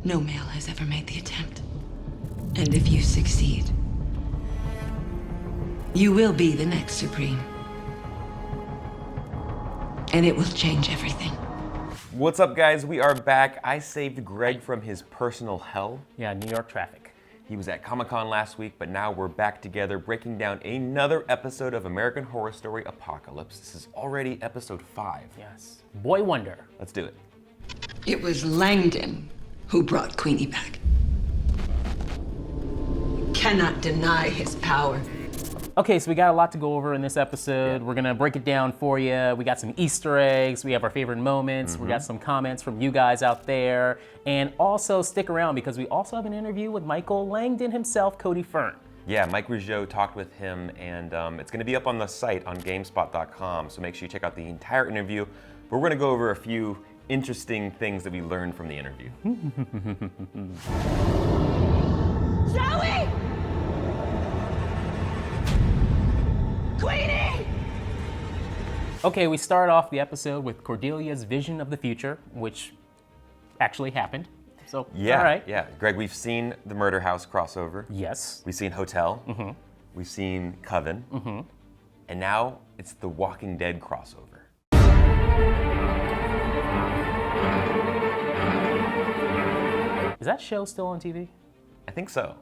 No male has ever made the attempt. And if you succeed, you will be the next Supreme. And it will change everything. What's up, guys? We are back. I saved Greg from his personal hell. Yeah, New York traffic. He was at Comic-Con last week, but now we're back together breaking down another episode of American Horror Story Apocalypse. This is already episode 5. Yes. Boy Wonder. Let's do it. It was Langdon who brought Queenie back. You cannot deny his power. Okay, so we got a lot to go over in this episode. We're gonna break it down for you. We got some Easter eggs, we have our favorite moments, we got some comments from you guys out there, and also stick around because we also have an interview with Michael Langdon himself, Cody Fern. Yeah, Mike Rougeau talked with him, and it's gonna be up on the site on GameSpot.com, so make sure you check out the entire interview. But we're gonna go over a few interesting things that we learned from the interview. Zoe! Queenie! Okay, we start off the episode with Cordelia's vision of the future, which actually happened. So, Yeah, all right. yeah. Greg, we've seen the Murder House crossover. Yes. We've seen Hotel. We've seen Coven. And now it's the Walking Dead crossover. Is that show still on TV? I think so.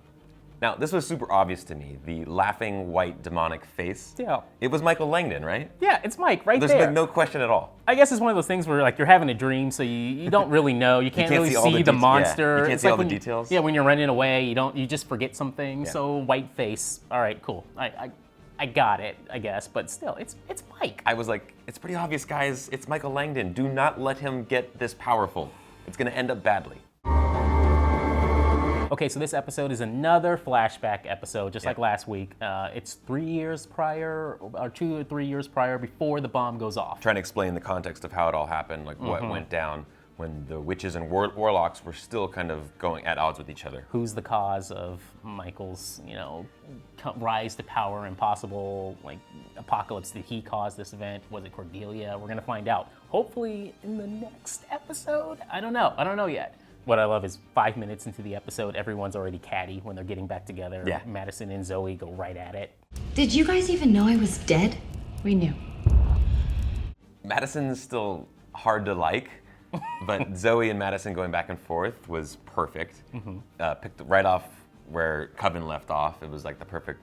Now, this was super obvious to me. The laughing white demonic face. Yeah. It was Michael Langdon, right? Yeah, it's Mike right There's there. like no question at all. I guess it's one of those things where like you're having a dream, so you don't really know. You can't really see all see the the details. monster. Yeah, you can't It's see like all the when details. Yeah, when you're running away, you just forget some things. Yeah. So white face. All right, cool. I got it, I guess, but still, it's Mike. I was like, it's pretty obvious, guys. It's Michael Langdon. Do not let him get this powerful. It's gonna end up badly. Okay, so this episode is another flashback episode, just like last week. It's 3 years prior, or 2 or 3 years prior, before the bomb goes off. Trying to explain the context of how it all happened, like what went down when the witches and warlocks were still kind of going at odds with each other. Who's the cause of Michael's, rise to power and possible apocalypse? Did he cause this event? Was it Cordelia? We're gonna find out. Hopefully in the next episode. I don't know yet. What I love is 5 minutes into the episode, everyone's already catty when they're getting back together. Yeah. Madison and Zoe go right at it. Did you guys even know I was dead? We knew. Madison's still hard to like, but Zoe and Madison going back and forth was perfect. Picked right off where Coven left off. It was like the perfect,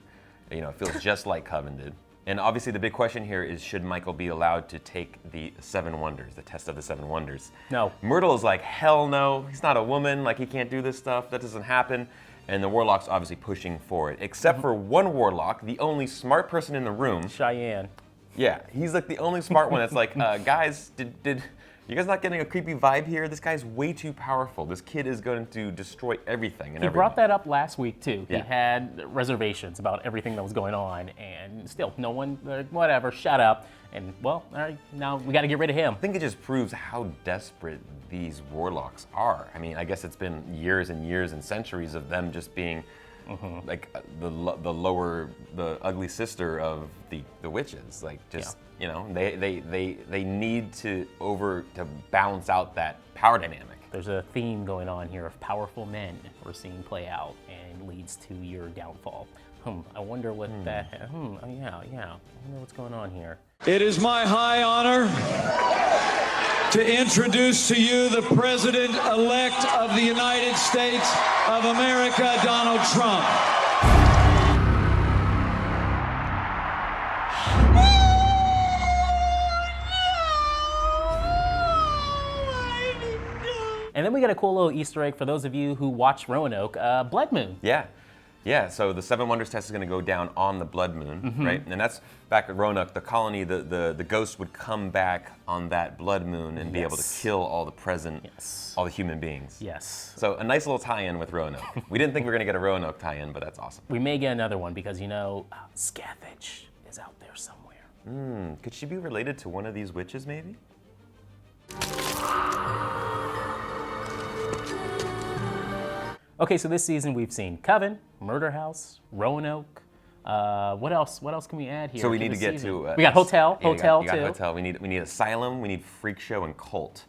it feels just like Coven did. And obviously the big question here is, should Michael be allowed to take the 7 wonders, the test of the 7 wonders? No. Myrtle is like, hell no, he's not a woman, like he can't do this stuff, that doesn't happen. And the warlock's obviously pushing for it, except for one warlock, the only smart person in the room. Cheyenne. Yeah, he's like the only smart one that's like, guys, did you guys not getting a creepy vibe here? This guy's way too powerful. This kid is going to destroy everything and He everyone. brought that up last week too. Yeah. He had reservations about everything that was going on, and still, no one, whatever, shut up. And well, all right, now we got to get rid of him. I think it just proves how desperate these warlocks are. I mean, I guess it's been years and years and centuries of them just being like the ugly sister of the witches. Like just they need to balance out that power dynamic. There's a theme going on here of powerful men we're seeing play out and leads to your downfall. I wonder what that. I wonder what's going on here. It is my high honor to introduce to you the President-elect of the United States of America, Donald Trump. And then we got a cool little Easter egg for those of you who watch Roanoke, Blood Moon. Yeah, so the 7 wonders test is going to go down on the blood moon, right? And that's back at Roanoke, the colony, the ghost would come back on that blood moon and be able to kill all the all the human beings. Yes. So a nice little tie-in with Roanoke. We didn't think we were going to get a Roanoke tie-in, but that's awesome. We may get another one because, Scathach is out there somewhere. Could she be related to one of these witches, maybe? Okay, so this season we've seen Coven, Murder House, Roanoke. What else? What else can we add here? So we need to this get season? to. We got Hotel. Yeah, Hotel you got too. Hotel. We need Asylum. We need Freak Show and Cult.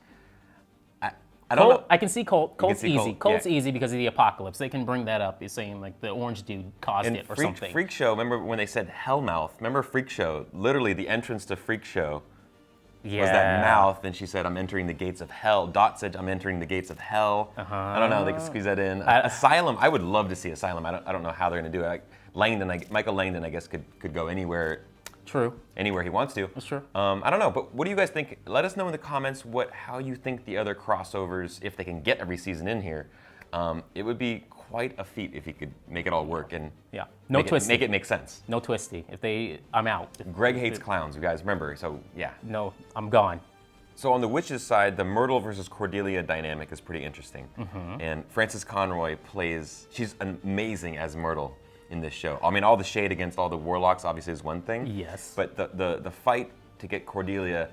I don't know. I can see Colt. Colt's see easy. Colt, Colt's yeah. easy because of the apocalypse. They can bring that up. You're saying like the orange dude caused And it or something. Freak Show, remember when they said Hellmouth? Remember Freak Show? Literally, the entrance to Freak Show was that mouth, and she said, I'm entering the gates of hell. Dot said, I'm entering the gates of hell. I don't know, they could squeeze that in. Asylum, I would love to see Asylum. I don't know how they're going to do it. Michael Langdon, I guess, could go anywhere. True. Anywhere he wants to. That's true. I don't know, but what do you guys think? Let us know in the comments how you think the other crossovers, if they can get every season in here. It would be quite a feat if he could make it all work and no twisty. Make it make sense. No twisty. I'm out. Greg hates clowns, you guys remember, so yeah. No, I'm gone. So on the witches side, the Myrtle versus Cordelia dynamic is pretty interesting. And Frances Conroy she's amazing as Myrtle in this show. I mean, all the shade against all the warlocks obviously is one thing. Yes. But the fight to get Cordelia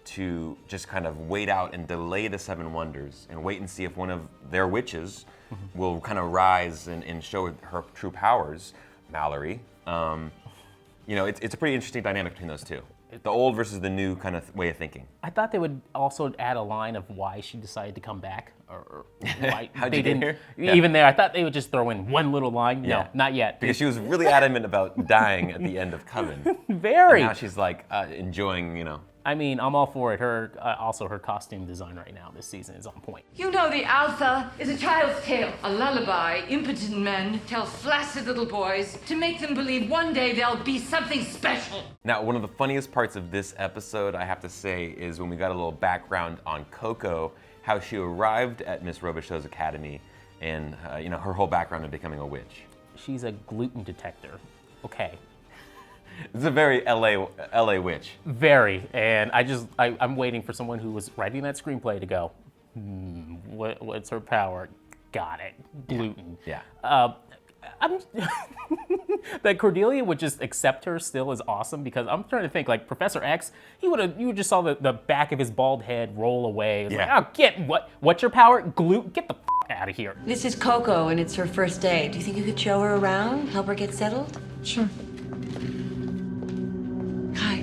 to just kind of wait out and delay the Seven Wonders and wait and see if one of their witches will kind of rise and show her true powers, Mallory. It's a pretty interesting dynamic between those two. The old versus the new kind of way of thinking. I thought they would also add a line of why she decided to come back, or why How'd they you get didn't. here? Even there, I thought they would just throw in one little line. No, Yeah. not yet. Because she was really adamant about dying at the end of Coven. Very. And now she's like enjoying, I mean, I'm all for it. Her costume design right now this season is on point. You know the Alpha is a child's tale, a lullaby impotent men tell flaccid little boys to make them believe one day they'll be something special. Now, one of the funniest parts of this episode, I have to say, is when we got a little background on Coco, how she arrived at Miss Robichaux's academy, and her whole background of becoming a witch. She's a gluten detector. Okay. It's a very LA witch. Very, and I'm waiting for someone who was writing that screenplay to go, what's her power? Got it, gluten. Yeah. That Cordelia would just accept her still is awesome, because I'm trying to think, like Professor X, you just saw the back of his bald head roll away. It's like, oh, what's your power? Gluten, get the out of here. This is Coco, and it's her first day. Do you think you could show her around, help her get settled? Sure. Hi.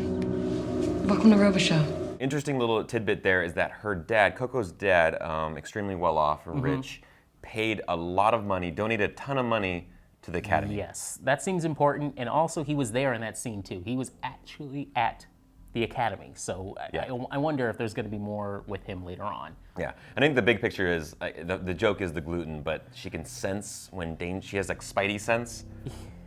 Welcome to Robichaux. Interesting little tidbit there is that her dad, Coco's dad, extremely well off, rich, paid a lot of money, donated a ton of money to the academy. Yes, that seems important, and also he was there in that scene too. He was actually at the academy, so I wonder if there's going to be more with him later on. Yeah, I think the big picture is, the joke is the gluten, but she can sense when she has like spidey sense,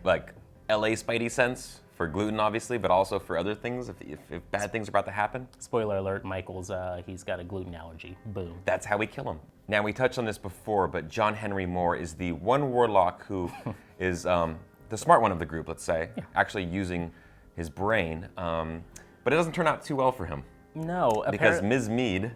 like LA spidey sense for gluten obviously, but also for other things if bad things are about to happen. Spoiler alert, Michael's, he's got a gluten allergy, boom. That's how we kill him. Now, we touched on this before, but John Henry Moore is the one warlock who is the smart one of the group, let's say, actually using his brain, but it doesn't turn out too well for him. No, because Ms. Mead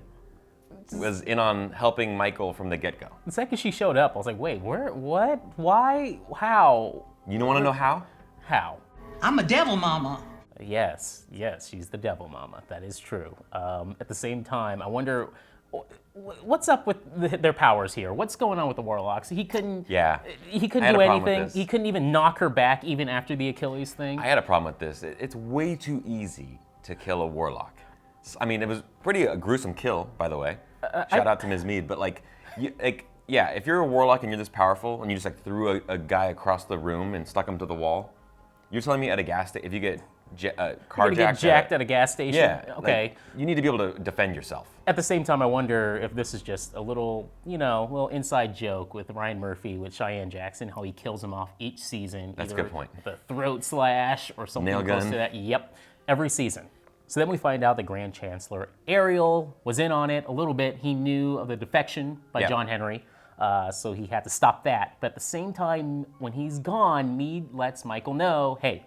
was in on helping Michael from the get-go. The second she showed up, I was like, wait, where, what, why, how? You don't want to know how? How? I'm a devil mama. Yes, she's the devil mama. That is true. At the same time, I wonder what's up with their powers here. What's going on with the warlocks? He couldn't. Yeah. He couldn't do anything. He couldn't even knock her back even after the Achilles thing. I had a problem with this. It's way too easy to kill a warlock. I mean, it was a gruesome kill, by the way. Shout out to Ms. Mead, but if you're a warlock and you're this powerful and you just threw a guy across the room and stuck him to the wall, you're telling me at a gas station, if you get jacked at a gas station? Yeah. Okay. You need to be able to defend yourself. At the same time, I wonder if this is just a little inside joke with Ryan Murphy with Cheyenne Jackson, how he kills him off each season. That's a good point. The throat slash or something Nail close gun. to that. Yep, every season. So then we find out the Grand Chancellor Ariel was in on it a little bit. He knew of the defection by John Henry, so he had to stop that. But at the same time, when he's gone, Meade lets Michael know, hey,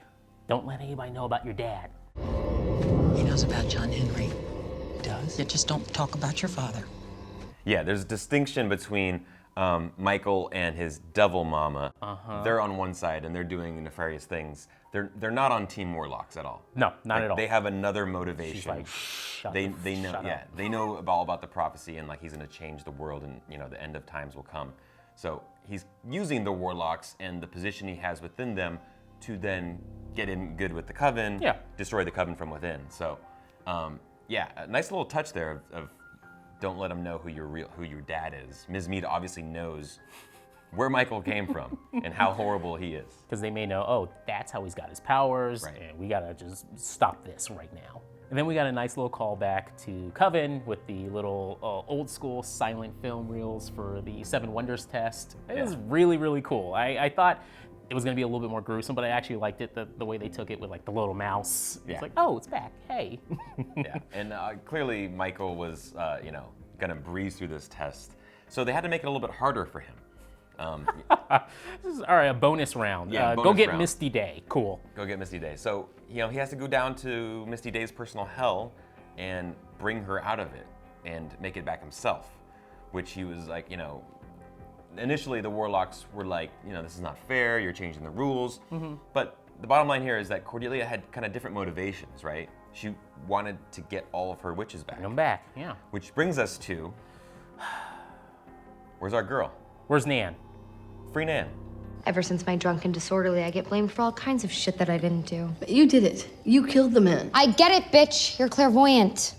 don't let anybody know about your dad. He knows about John Henry. Does? Yeah, just don't talk about your father. Yeah, there's a distinction between Michael and his devil mama. They're on one side and they're doing nefarious things. They're not on Team Warlocks at all. No, not at all. They have another motivation. She's like, shut they know, shut up. they know all about the prophecy and he's going to change the world and the end of times will come. So he's using the Warlocks and the position he has within them to then get in good with the Coven, destroy the Coven from within. So, a nice little touch there of don't let him know who your dad is. Ms. Mead obviously knows where Michael came from and how horrible he is. Because they may know, oh, that's how he's got his powers, Right. and we gotta just stop this right now. And then we got a nice little callback to Coven with the little old school silent film reels for the Seven Wonders test. It was really, really cool. I thought it was gonna be a little bit more gruesome, but I actually liked it, the way they took it with like the little mouse. Yeah. It's like, oh, it's back, hey. Yeah, and clearly Michael was, gonna breeze through this test. So they had to make it a little bit harder for him. This is, all right, a bonus round. Yeah, go bonus get round. Misty Day, cool. Go get Misty Day. So, he has to go down to Misty Day's personal hell and bring her out of it and make it back himself, which he was like, initially the Warlocks were like, this is not fair, you're changing the rules. But the bottom line here is that Cordelia had kind of different motivations, right? She wanted to get all of her witches back. Bring them back, yeah. Which brings us to, where's our girl? Where's Nan? Free Nan. Ever since my drunk and disorderly, I get blamed for all kinds of shit that I didn't do. But you did it. You killed the man. I get it, bitch. You're clairvoyant.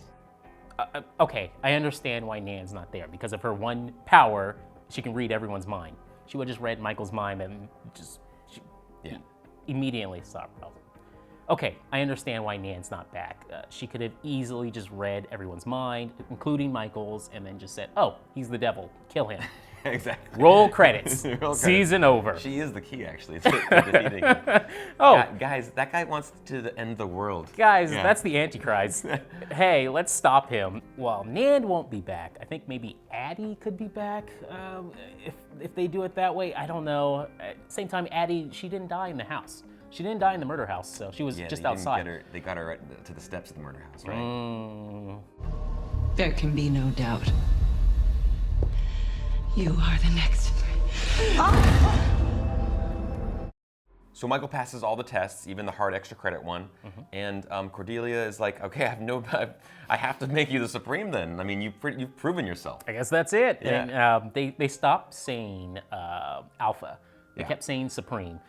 Okay, I understand why Nan's not there. Because of her one power, she can read everyone's mind. She would have just read Michael's mind and immediately stop. Okay, I understand why Nan's not back. She could have easily just read everyone's mind, including Michael's, and then just said, oh, he's the devil, kill him. Exactly. Roll credits. Roll credits. Season over. She is the key, actually, to defeating him. Oh. Guys, that guy wants to end the world. Guys, Yeah. that's the Antichrist. Hey, let's stop him. Well, Nan won't be back. I think maybe Addie could be back. If they do it that way, I don't know. At the same time, Addie, she didn't die in the house. She didn't die in the murder house, so she was just outside. They got her right to the steps of the murder house, right? There can be no doubt. You are the next. So Michael passes all the tests, even the hard extra credit one, and Cordelia is like, okay, I have to make you the Supreme then. I mean, you've proven yourself. I guess that's it. Yeah. And they stopped saying Alpha. They Yeah. kept saying Supreme.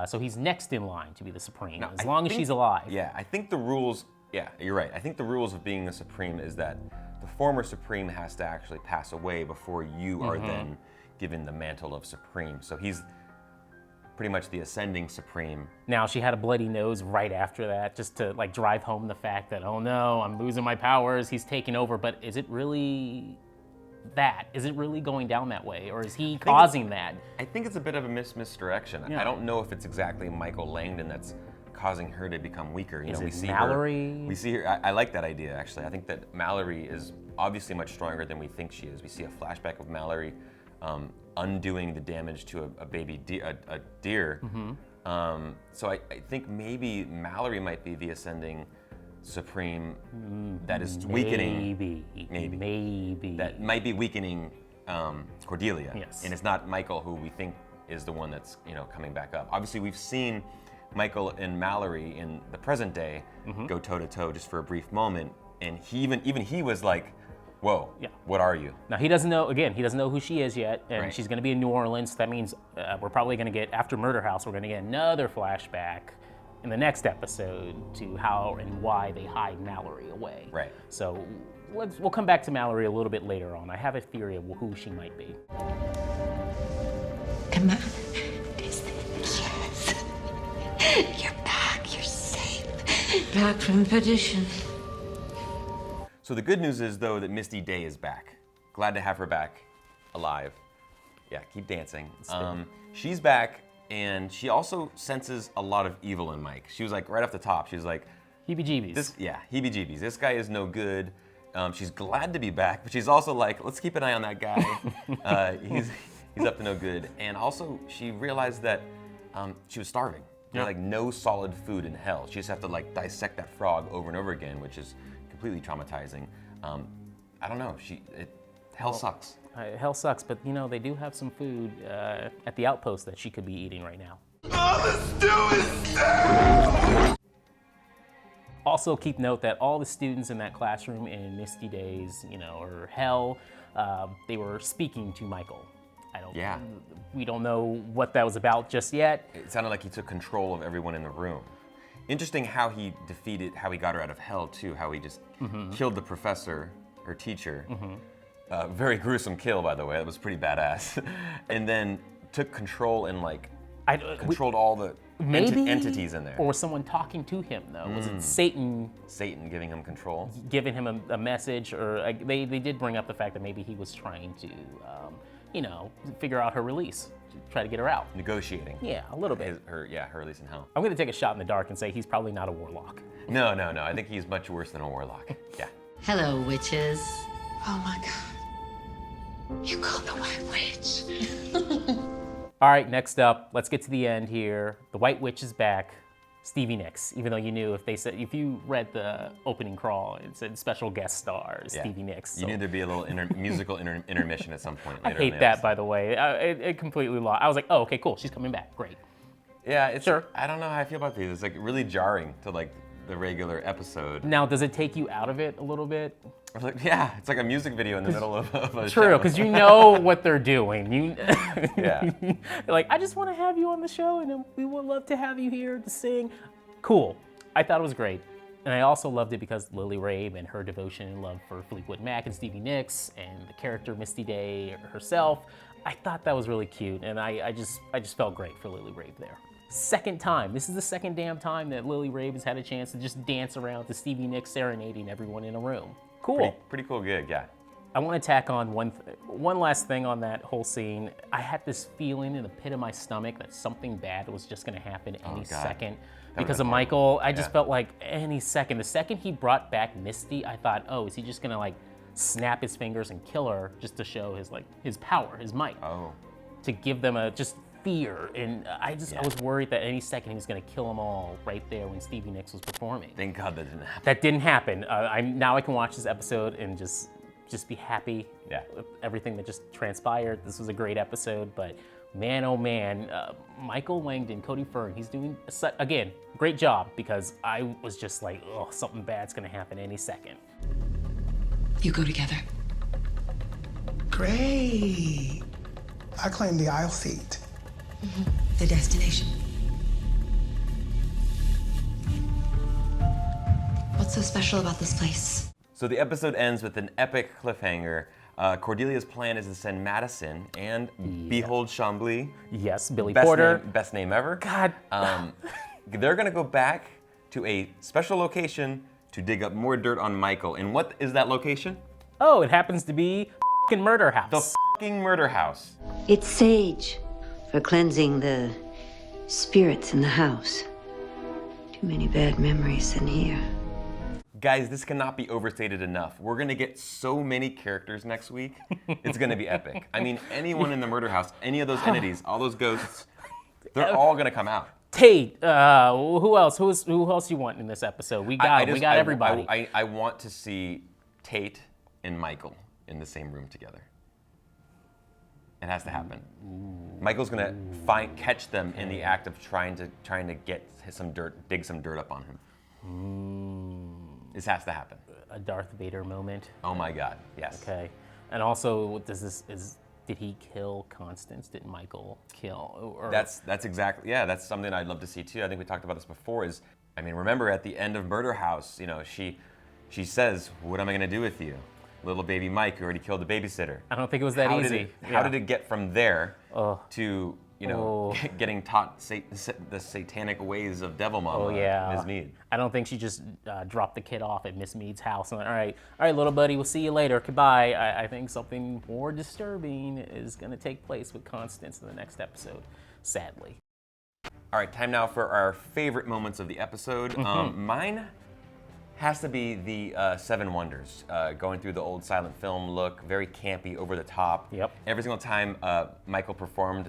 So he's next in line to be the Supreme, Now, as I long as think- she's alive. Yeah, I think the rules, you're right. I think the rules of being the Supreme is that the former Supreme has to actually pass away before you are then given the mantle of Supreme. So he's pretty much the ascending Supreme. Now, she had a bloody nose right after that, just to like drive home the fact that, oh no, I'm losing my powers, he's taking over. But is it really that? Is it really going down that way? Or is he causing that? I think it's a bit of a misdirection. Yeah. I don't know if it's exactly Michael Langdon that's causing her to become weaker. Is we it see Mallory? We see her. I like that idea, actually. I think that Mallory is obviously much stronger than we think she is. We see a flashback of Mallory undoing the damage to a baby deer. So I think maybe Mallory might be the ascending Supreme that is weakening. Maybe. That might be weakening Cordelia. Yes. And it's not Michael who we think is the one that's coming back up. Obviously, we've seen Michael and Mallory in the present day go toe to toe just for a brief moment, and even he was like, "Whoa, what are you?" Now he doesn't know. Again, he doesn't know who she is yet, and Right. she's going to be in New Orleans. That means we're probably going to get, after Murder House, we're going to get another flashback in the next episode to how and why they hide Mallory away. Right. So we'll come back to Mallory a little bit later on. I have a theory of who she might be. Come on. Yes. You're back. You're safe. Back from perdition. So the good news is, though, that Misty Day is back. Glad to have her back, alive. Yeah, keep dancing. She's back, and she also senses a lot of evil in Mike. She was like, right off the top, she was like, Heebie-jeebies. heebie-jeebies. This guy is no good. She's glad to be back, but she's also like, let's keep an eye on that guy. He's up to no good. And also, she realized that she was starving. There's like no solid food in hell. She just have to like dissect that frog over and over again, which is completely traumatizing. I don't know. Hell sucks. Hell sucks, but they do have some food at the outpost that she could be eating right now. Also, keep note that all the students in that classroom in Misty Days, or Hell, they were speaking to Michael. We don't know what that was about just yet. It sounded like he took control of everyone in the room. Interesting how he got her out of hell too, how he just killed the professor, her teacher, Very gruesome kill, by the way. That was pretty badass. And then took control and controlled all the entities in there. Or was someone talking to him though? Was it Satan? Satan giving him control? Giving him a message, or they did bring up the fact that maybe he was trying to, figure out her release, try to get her out. Negotiating. Yeah, a little bit. Her release in hell. I'm gonna take a shot in the dark and say he's probably not a warlock. No. I think he's much worse than a warlock. Yeah. Hello, witches. Oh my God. You called the White Witch. All right, next up, let's get to the end here. The White Witch is back. Stevie Nicks, even though you knew if you read the opening crawl, it said special guest star, Stevie Nicks. You knew there'd be a little musical intermission at some point later. I hate that, by the way. It completely lost. I was like, oh, okay, cool, she's coming back, great. Yeah, it's sure. I don't know how I feel about these. It's like really jarring to like the regular episode. Now, does it take you out of it a little bit? Yeah, it's like a music video in the middle of a show. True, because you know what they're doing. Yeah. Like, I just want to have you on the show, and we would love to have you here to sing. Cool. I thought it was great. And I also loved it because Lily Rabe and her devotion and love for Fleetwood Mac and Stevie Nicks and the character Misty Day herself. I thought that was really cute, and I just felt great for Lily Rabe there. Second time. This is the second damn time that Lily Rabe has had a chance to just dance around to Stevie Nicks serenading everyone in a room. Cool. Pretty cool gig, yeah. I want to tack on one last thing on that whole scene. I had this feeling in the pit of my stomach that something bad was just going to happen any second because of Michael. I just felt like any second. The second he brought back Misty, I thought, oh, is he just going to like snap his fingers and kill her just to show his power, his might? Oh. To give them a just fear, and I was worried that any second he was going to kill them all right there when Stevie Nicks was performing. Thank God that didn't happen. That didn't happen. Now I can watch this episode and just be happy with everything that just transpired. This was a great episode, but man, oh man, Michael Langdon, Cody Fern, he's doing, again, great job, because I was just like, oh, something bad's going to happen any second. You go together. Great. I claim the aisle seat. The destination. What's so special about this place? So the episode ends with an epic cliffhanger. Cordelia's plan is to send Madison and behold Chambly. Yes, Billy Porter. Best name ever. God. They're gonna go back to a special location to dig up more dirt on Michael. And what is that location? Oh, it happens to be f***ing Murder House. The f***ing Murder House. It's sage for cleansing the spirits in the house. Too many bad memories in here. Guys, this cannot be overstated enough. We're gonna get so many characters neelse week. It's gonna be epic. I mean, anyone in the murder house, any of those entities, all those ghosts, they're all gonna come out. Tate, who else? Who else you want in this episode? We got everybody. I want to see Tate and Michael in the same room together. It has to happen. Michael's gonna catch them in the act of trying to get some dirt, dig some dirt up on him. This has to happen. A Darth Vader moment. Oh my God, yes. Okay, and also, did he kill Constance? Did Michael kill? Or? That's exactly, yeah. That's something I'd love to see too. I think we talked about this before. Remember at the end of Murder House, she says, "What am I gonna do with you?" Little baby Mike, who already killed the babysitter. I don't think it was that easy. How did it get from there to getting taught the satanic ways of Devil Mama, Ms. Mead? I don't think she just dropped the kid off at Miss Mead's house and went, all right, little buddy, we'll see you later, goodbye. I think something more disturbing is going to take place with Constance in the next episode, sadly. All right, time now for our favorite moments of the episode. Mine has to be the Seven Wonders, going through the old silent film look, very campy, over the top. Yep. Every single time Michael performed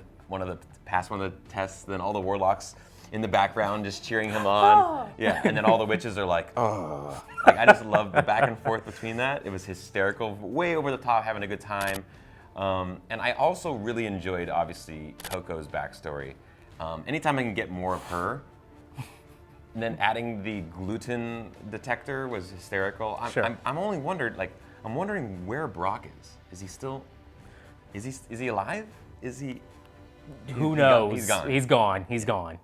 passed one of the tests, then all the warlocks in the background just cheering him on. Yeah, and then all the witches are like, oh. I just love the back and forth between that. It was hysterical, way over the top, having a good time. And I also really enjoyed, obviously, Coco's backstory. Anytime I can get more of her, and then adding the gluten detector was hysterical. I'm only I'm wondering where Brock is. Is he still? Is he alive? Is he? Who knows? He's gone. He's gone.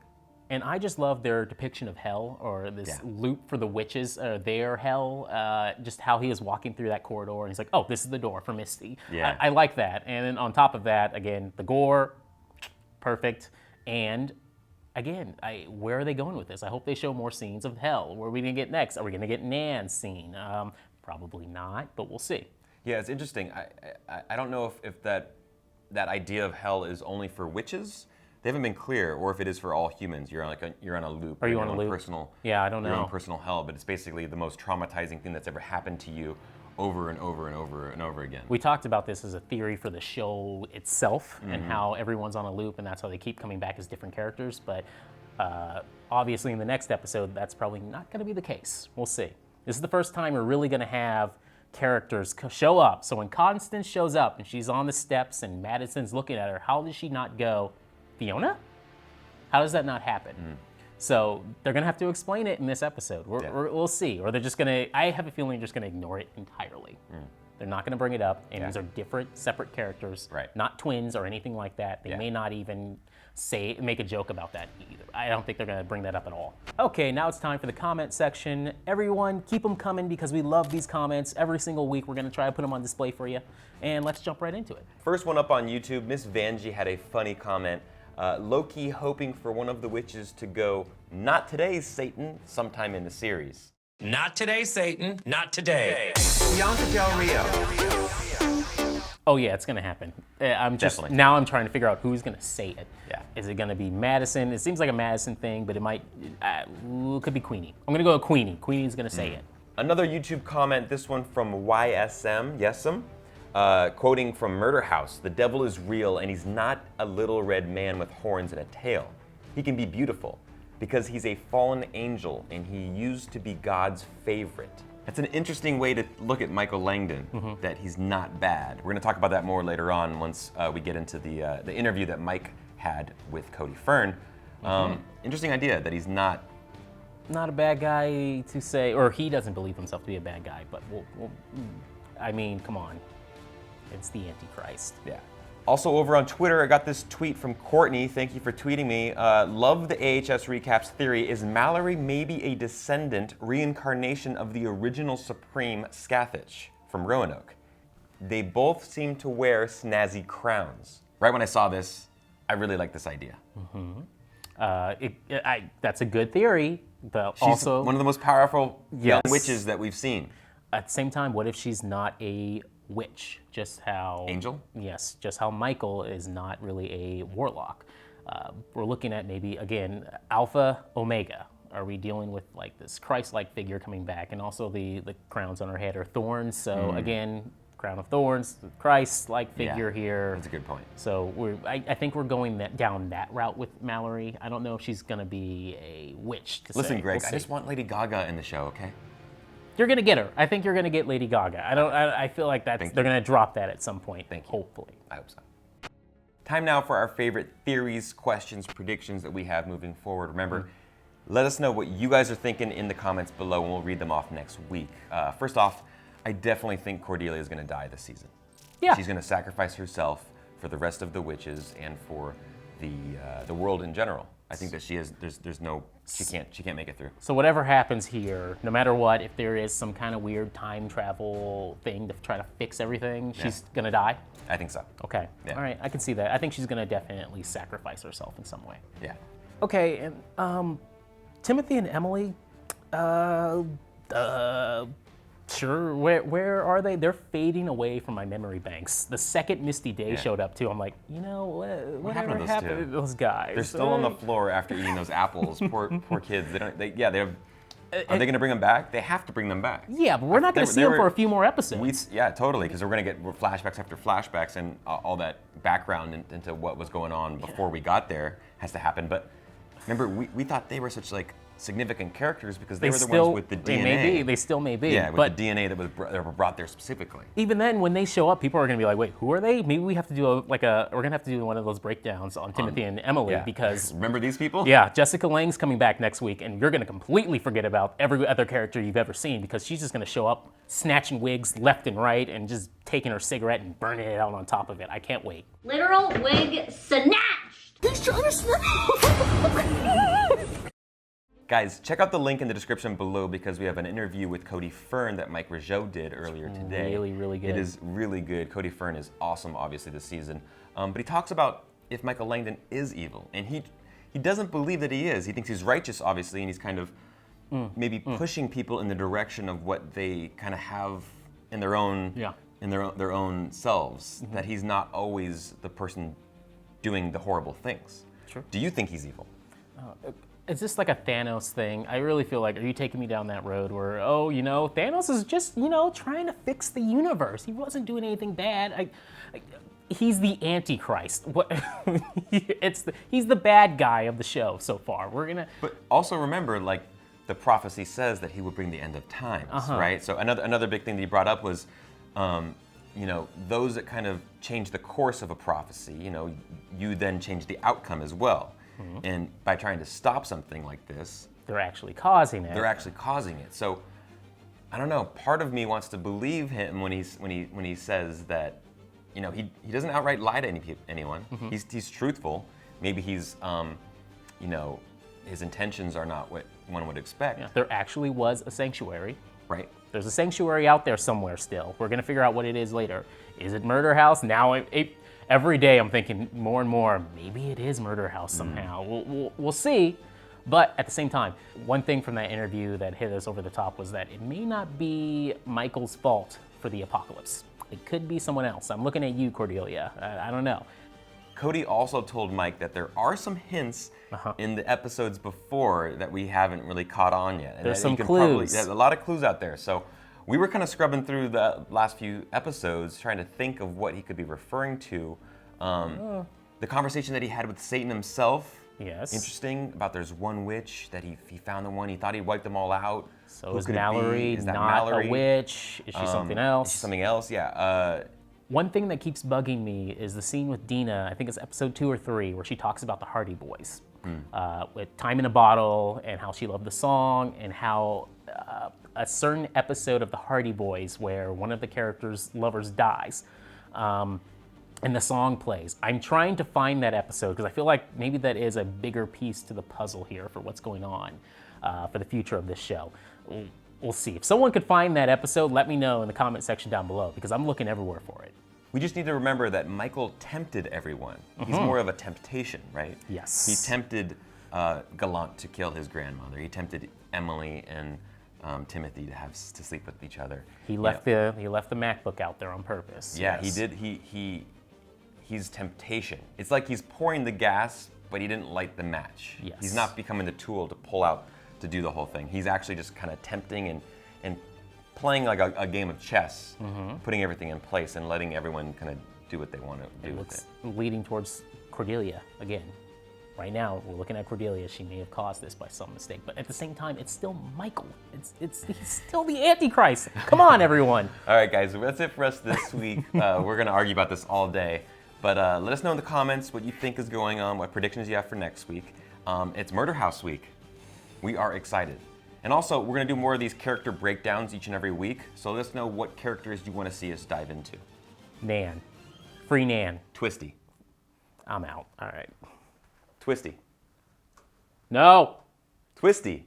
And I just love their depiction of hell, or this loop for the witches, their hell, just how he is walking through that corridor, and he's like, oh, this is the door for Misty. Yeah. I like that. And then on top of that, again, the gore, perfect. And again, where are they going with this? I hope they show more scenes of hell. Where are we going to get next? Are we going to get Nan's scene? Probably not, but we'll see. Yeah, it's interesting. I don't know if that idea of hell is only for witches. They haven't been clear, or if it is for all humans. You're on a loop. Are you on a loop? Personal, yeah, I don't know. Your own personal hell, but it's basically the most traumatizing thing that's ever happened to you, over and over and over and over again. We talked about this as a theory for the show itself, and how everyone's on a loop, and that's how they keep coming back as different characters. But obviously, in the next episode, that's probably not going to be the case. We'll see. This is the first time we're really going to have characters show up. So when Constance shows up and she's on the steps and Madison's looking at her, how does she not go, Fiona? How does that not happen? So they're gonna have to explain it in this episode. We'll see. Or they're just gonna, I have a feeling they're just gonna ignore it entirely. They're not gonna bring it up, and these are different, separate characters, not twins or anything like that. They may not even make a joke about that either. I don't think they're gonna bring that up at all. Okay, now it's time for the comment section. Everyone, keep them coming because we love these comments. Every single week, we're gonna try to put them on display for you. And let's jump right into it. First one up on YouTube, Miss Vanjie had a funny comment. Loki hoping for one of the witches to go, not today, Satan, sometime in the series. Not today, Satan. Not today. Bianca Del Rio. Oh yeah, it's gonna happen. I'm trying to figure out who's gonna say it. Yeah. Is it gonna be Madison? It seems like a Madison thing, but it could be Queenie. I'm gonna go with Queenie. Queenie's gonna say it. Another YouTube comment, this one from YSM, quoting from Murder House, the devil is real and he's not a little red man with horns and a tail. He can be beautiful because he's a fallen angel and he used to be God's favorite. That's an interesting way to look at Michael Langdon, that he's not bad. We're gonna talk about that more later on once we get into the interview that Mike had with Cody Fern. Interesting idea that he's not a bad guy to say, or he doesn't believe himself to be a bad guy, but I mean, come on. It's the Antichrist. Yeah. Also over on Twitter, I got this tweet from Courtney. Thank you for tweeting me. Love the AHS recaps theory. Is Mallory maybe a descendant, reincarnation of the original Supreme Scathach from Roanoke? They both seem to wear snazzy crowns. Right when I saw this, I really like this idea. That's a good theory. But she's also one of the most powerful young witches that we've seen. At the same time, what if she's not a witch? Just how Angel? Yes, just how Michael is not really a warlock. We're looking at maybe, again, Alpha, Omega. Are we dealing with like this Christ-like figure coming back? And also the crowns on her head are thorns. So again, crown of thorns, Christ-like figure here. That's a good point. So I think we're going down that route with Mallory. I don't know if she's gonna be a witch. Listen, Greg, I just want Lady Gaga in the show, okay? You're gonna get her. I think you're gonna get Lady Gaga. I feel like they're gonna drop that at some point. Hopefully. I hope so. Time now for our favorite theories, questions, predictions that we have moving forward. Remember, let us know what you guys are thinking in the comments below, and we'll read them off next week. First off, I definitely think Cordelia is gonna die this season. Yeah. She's gonna sacrifice herself for the rest of the witches and for the world in general. I think that she can't make it through. So whatever happens here, no matter what, if there is some kind of weird time travel thing to try to fix everything, she's gonna die? I think so. Okay, all right, I can see that. I think she's gonna definitely sacrifice herself in some way. Yeah. Okay, and Timothy and Emily, sure, where are they? They're fading away from my memory banks. The second Misty Day showed up too, I'm like, you know, whatever happened to those guys? They're still on the floor after eating those apples. Poor kids. Are they going to bring them back? They have to bring them back. Yeah, but we're not going to see them for a few more episodes. Yeah, totally, because we're going to get flashbacks after flashbacks, and all that background into what was going on before we got there has to happen. But remember, we thought they were such like significant characters because they were the ones with the DNA. They still may be. Yeah, with the DNA that were brought there specifically. Even then, when they show up, people are going to be like, wait, who are they? Maybe we have to do we're going to have to do one of those breakdowns on Timothy and Emily because... Remember these people? Yeah, Jessica Lange's coming back next week, and you're going to completely forget about every other character you've ever seen because she's just going to show up snatching wigs left and right and just taking her cigarette and burning it out on top of it. I can't wait. Literal wig snatched! He's trying to snatch! Guys, check out the link in the description below because we have an interview with Cody Fern that Mike Rizzo did earlier today. Really, really good. It is really good. Cody Fern is awesome, obviously, this season. But he talks about if Michael Langdon is evil, and he doesn't believe that he is. He thinks he's righteous, obviously, and he's kind of maybe pushing people in the direction of what they kind of have in their own their own selves. That he's not always the person doing the horrible things. Sure. Do you think he's evil? Is this like a Thanos thing? I really feel like, are you taking me down that road where, Thanos is just, trying to fix the universe. He wasn't doing anything bad. He's the Antichrist. What? He's the bad guy of the show so far. But also remember, like, the prophecy says that he will bring the end of times, right? So another big thing that he brought up was, those that kind of change the course of a prophecy, you then change the outcome as well. And by trying to stop something like this, they're actually causing it. So I don't know. Part of me wants to believe him when he says that, he doesn't outright lie to anyone. He's truthful. Maybe he's, his intentions are not what one would expect. Yeah, there actually was a sanctuary. Right. There's a sanctuary out there somewhere still. We're gonna figure out what it is later. Is it Murder House? Now, every day I'm thinking more and more, maybe it is Murder House somehow. We'll see. But at the same time, one thing from that interview that hit us over the top was that it may not be Michael's fault for the apocalypse. It could be someone else. I'm looking at you, Cordelia. I don't know. Cody also told Mike that there are some hints in the episodes before that we haven't really caught on yet. And there's some clues. There's a lot of clues out there. So we were kind of scrubbing through the last few episodes trying to think of what he could be referring to. The conversation that he had with Satan himself. Yes. Interesting, about there's one witch that he found the one, he thought he'd wiped them all out. So is Mallory not a witch? Is she something else? Is she something else, yeah. One thing that keeps bugging me is the scene with Dina, I think it's episode 2 or 3, where she talks about the Hardy Boys. With Time in a Bottle, and how she loved the song, and how a certain episode of the Hardy Boys where one of the characters' lovers dies. And the song plays. I'm trying to find that episode because I feel like maybe that is a bigger piece to the puzzle here for what's going on for the future of this show. We'll see. If someone could find that episode, let me know in the comment section down below because I'm looking everywhere for it. We just need to remember that Michael tempted everyone. He's more of a temptation, right? Yes. He tempted Gallant to kill his grandmother. He tempted Emily and Timothy to sleep with each other. He left the MacBook out there on purpose. Yeah, yes. He did. He's temptation. It's like he's pouring the gas, but he didn't light the match. Yes. He's not becoming the tool to pull out to do the whole thing. He's actually just kind of tempting and playing like a game of chess, putting everything in place and letting everyone kind of do what they want to do with it. Leading towards Cordelia again. Right now, we're looking at Cordelia. She may have caused this by some mistake, but at the same time, it's still Michael. He's still the Antichrist. Come on, everyone. All right, guys, that's it for us this week. We're gonna argue about this all day, but let us know in the comments what you think is going on, what predictions you have for next week. It's Murder House week. We are excited. And also, we're gonna do more of these character breakdowns each and every week, so let us know what characters you wanna see us dive into. Nan. Free Nan. Twisty. I'm out. All right. Twisty. No. Twisty.